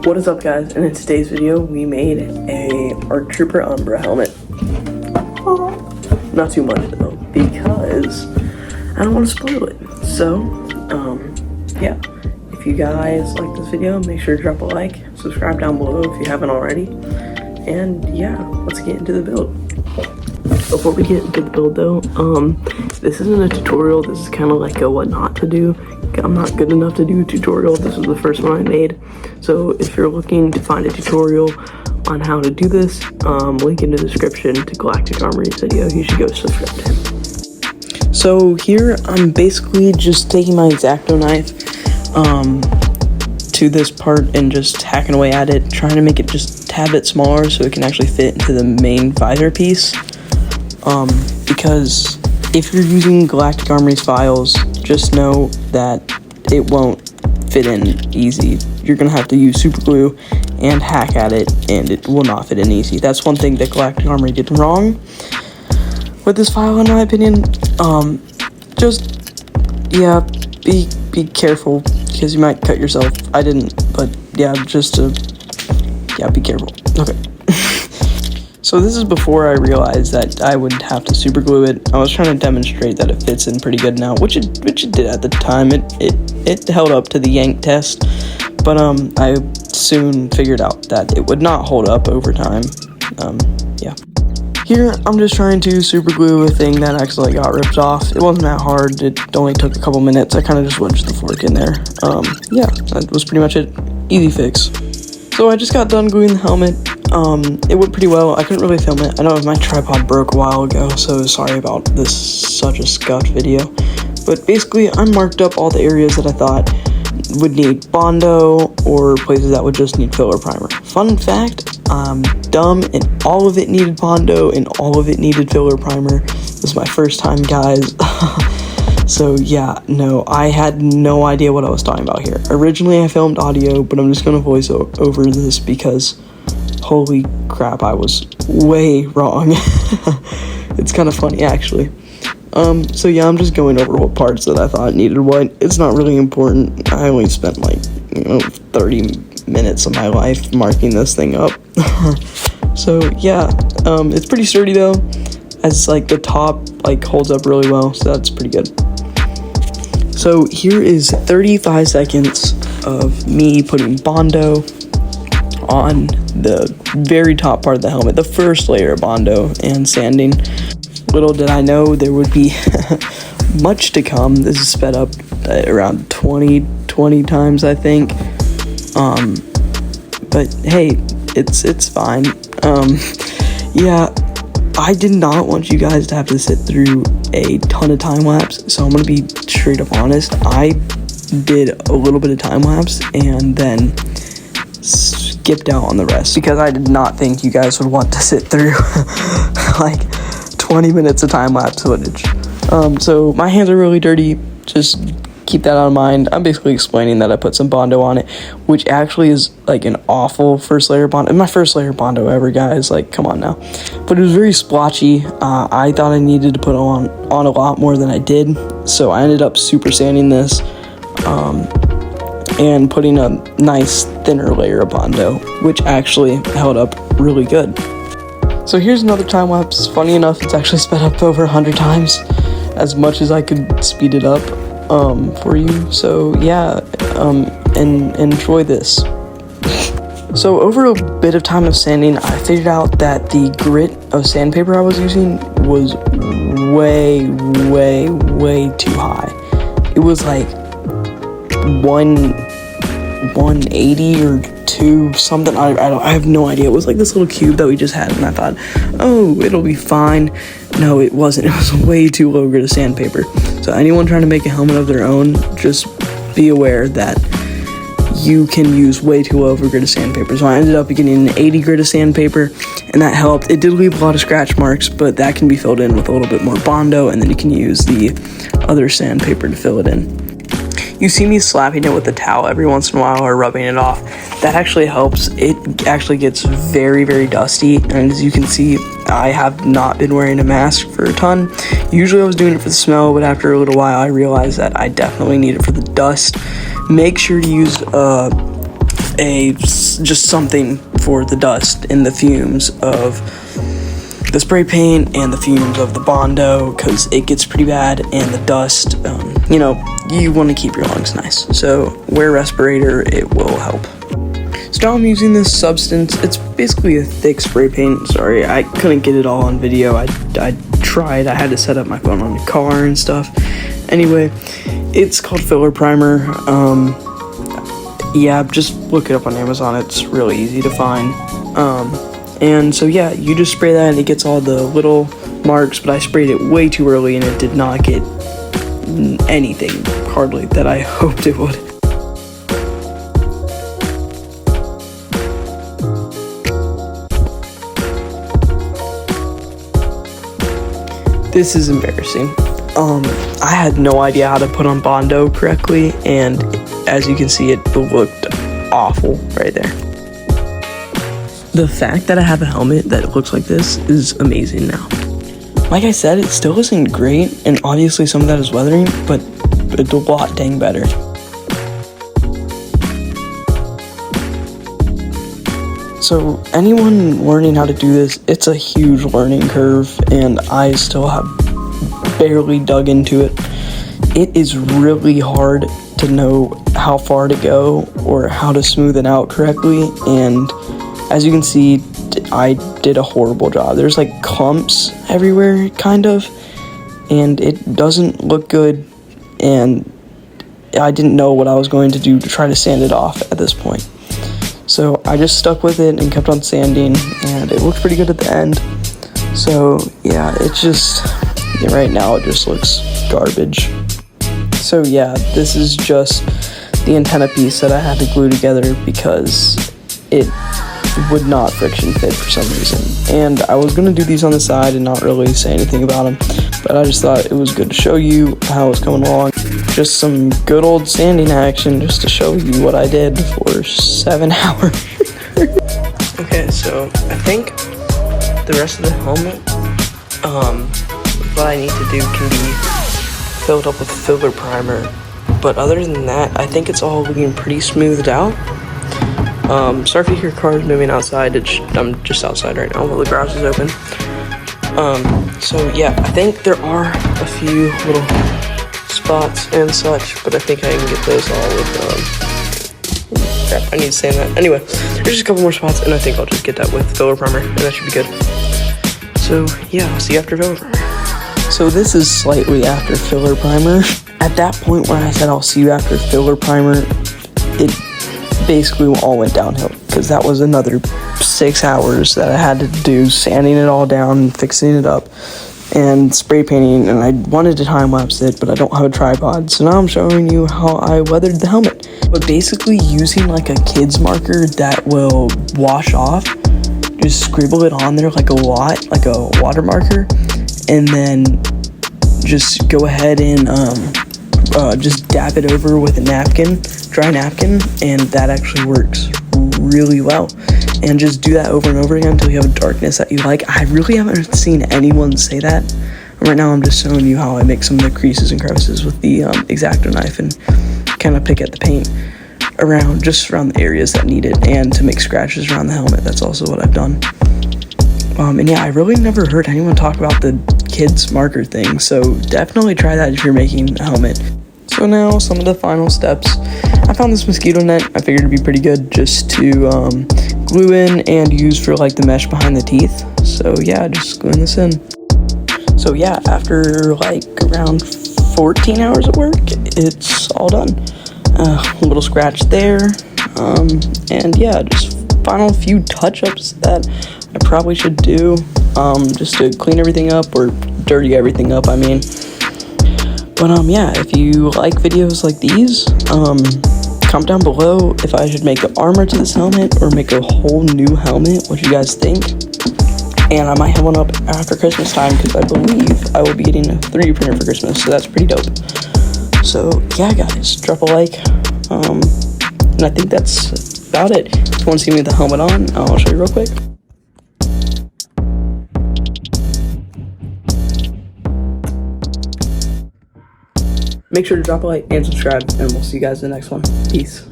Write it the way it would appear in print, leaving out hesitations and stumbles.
What is up, guys? And in today's video we made a ARC Trooper Umbra helmet. Not too much though, because I don't want to spoil it. So yeah, if you guys like this video, make sure to drop a like, subscribe down below if you haven't already, and yeah, let's get into the build. Before we get into the build though, this isn't a tutorial, this is kind of like a what not to do. I'm not good enough to do a tutorial. This was the first one I made. So if you're looking to find a tutorial on how to do this, link in the description to Galactic Armory's video. You should go subscribe to him. So here I'm basically just taking my X-Acto knife to this part and just hacking away at it, trying to make it just a tad bit smaller so it can actually fit into the main visor piece. Because if you're using Galactic Armory's files, just know that it won't fit in easy. You're gonna have to use super glue and hack at it, and it will not fit in easy. That's one thing that Galactic Armory did wrong with this file, in my opinion. Just yeah, be careful because you might cut yourself. I didn't, but yeah, be careful. Okay. So this is before I realized that I would have to super glue it. I was trying to demonstrate that it fits in pretty good now, which it did at the time. It held up to the yank test, but I soon figured out that it would not hold up over time. Yeah. Here I'm just trying to super glue a thing that actually got ripped off. It wasn't that hard. It only took a couple minutes. I kind of just wedged the fork in there. Yeah, that was pretty much it. Easy fix. So I just got done gluing the helmet. It went pretty well. I couldn't really film it. I know my tripod broke a while ago, so sorry about this such a scuffed video. But basically, I marked up all the areas that I thought would need Bondo or places that would just need filler primer. Fun fact, I'm dumb and all of it needed Bondo and all of it needed filler primer. This is my first time, guys. So yeah, no, I had no idea what I was talking about here. Originally I filmed audio, but I'm just gonna voice over this because holy crap, I was way wrong. It's kind of funny actually. So yeah, I'm just going over what parts that I thought needed what. It's not really important. I only spent like 30 minutes of my life marking this thing up. So yeah, it's pretty sturdy though, as like the top like holds up really well, so that's pretty good. So here is 35 seconds of me putting Bondo on the very top part of the helmet, the first layer of Bondo, and sanding. Little did I know there would be much to come. This is sped up around 20 times, I think. But hey, it's fine. Yeah, I did not want you guys to have to sit through a ton of time lapse, so I'm gonna be straight up honest. I did a little bit of time lapse and then skipped out on the rest because I did not think you guys would want to sit through like 20 minutes of time lapse footage. So my hands are really dirty, just keep that in mind. I'm basically explaining that I put some Bondo on it, which actually is like an awful first layer Bondo. My first layer Bondo ever, guys, like come on now. But it was very splotchy. I thought I needed to put on a lot more than I did, so I ended up super sanding this and putting a nice thinner layer of Bondo, which actually held up really good. So here's another time lapse. Funny enough, it's actually sped up over 100 times, as much as I could speed it up for you. So yeah, and enjoy this. So over a bit of time of sanding, I figured out that the grit of sandpaper I was using was way too high. It was like 180 or 2 something. I have no idea. It was like this little cube that we just had, and I thought, oh, it'll be fine. No, it wasn't. It was way too low grit of sandpaper. So anyone trying to make a helmet of their own, just be aware that you can use way too low of a grit of sandpaper. So I ended up getting an 80 grit of sandpaper, and that helped. It did leave a lot of scratch marks, but that can be filled in with a little bit more Bondo, and then you can use the other sandpaper to fill it in. You see me slapping it with a towel every once in a while or rubbing it off. That actually helps. It actually gets very dusty, and as you can see, I have not been wearing a mask for a ton. Usually I was doing it for the smell, but after a little while I realized that I definitely need it for the dust. Make sure to use just something for the dust and the fumes of the spray paint and the fumes of the Bondo, because it gets pretty bad, and the dust, you want to keep your lungs nice. So wear a respirator, it will help. So now I'm using this substance. It's basically a thick spray paint. Sorry, I couldn't get it all on video. I tried. I had to set up my phone on the car and stuff. Anyway, it's called filler primer. Yeah, just look it up on Amazon. It's really easy to find. And so yeah, you just spray that and it gets all the little marks, but I sprayed it way too early and it did not get anything, hardly, that I hoped it would. This is embarrassing. I had no idea how to put on Bondo correctly, and as you can see, it looked awful right there. The fact that I have a helmet that looks like this is amazing now. Like I said, it still isn't great, and obviously some of that is weathering, but it's a lot dang better. So anyone learning how to do this, it's a huge learning curve, and I still have barely dug into it. It is really hard to know how far to go or how to smooth it out correctly, and as you can see, I did a horrible job. There's like clumps everywhere, kind of, and it doesn't look good, and I didn't know what I was going to do to try to sand it off at this point. So I just stuck with it and kept on sanding, and it looked pretty good at the end. So yeah, right now it just looks garbage. So yeah, this is just the antenna piece that I had to glue together because it would not friction fit for some reason. And I was gonna do these on the side and not really say anything about them, but I just thought it was good to show you how it's coming along. Just some good old sanding action just to show you what I did for 7 hours. Okay, so I think the rest of the helmet, what I need to do can be filled up with filler primer. But other than that, I think it's all looking pretty smoothed out. Sorry if you hear cars moving outside. I'm just outside right now while the garage is open. So yeah, I think there are a few little spots and such, but I think I can get those all with, crap, I need to sand that. Anyway, there's just a couple more spots, and I think I'll just get that with filler primer, and that should be good. So yeah, I'll see you after filler primer. So this is slightly after filler primer. At that point where I said I'll see you after filler primer, it basically all went downhill, because that was another 6 hours that I had to do, sanding it all down, fixing it up, and spray painting, and I wanted to time-lapse it, but I don't have a tripod, so now I'm showing you how I weathered the helmet. But basically using like a kid's marker that will wash off, just scribble it on there like a water marker, and then just go ahead and just dab it over with a napkin, dry napkin, and that actually works really well. And just do that over and over again until you have a darkness that you like. I really haven't seen anyone say that. Right now I'm just showing you how I make some of the creases and crevices with the X-Acto knife and kind of pick at the paint just around the areas that need it, and to make scratches around the helmet. That's also what I've done. And yeah, I really never heard anyone talk about the kids marker thing, so definitely try that if you're making a helmet. So now some of the final steps. I found this mosquito net. I figured it'd be pretty good just to glue in and use for like the mesh behind the teeth. So yeah, just gluing this in. So yeah, after like around 14 hours of work, it's all done. A little scratch there, and yeah, just final few touch-ups that I probably should do, just to clean everything up, or dirty everything up, I mean. But yeah, if you like videos like these, comment down below if I should make an armor to this helmet or make a whole new helmet, what you guys think. And I might have one up after Christmas time, because I believe I will be getting a 3D printer for Christmas, so that's pretty dope. So yeah guys, drop a like, and I think that's about it. If you want to see me with the helmet on, I'll show you real quick. Make sure to drop a like and subscribe, and we'll see you guys in the next one. Peace.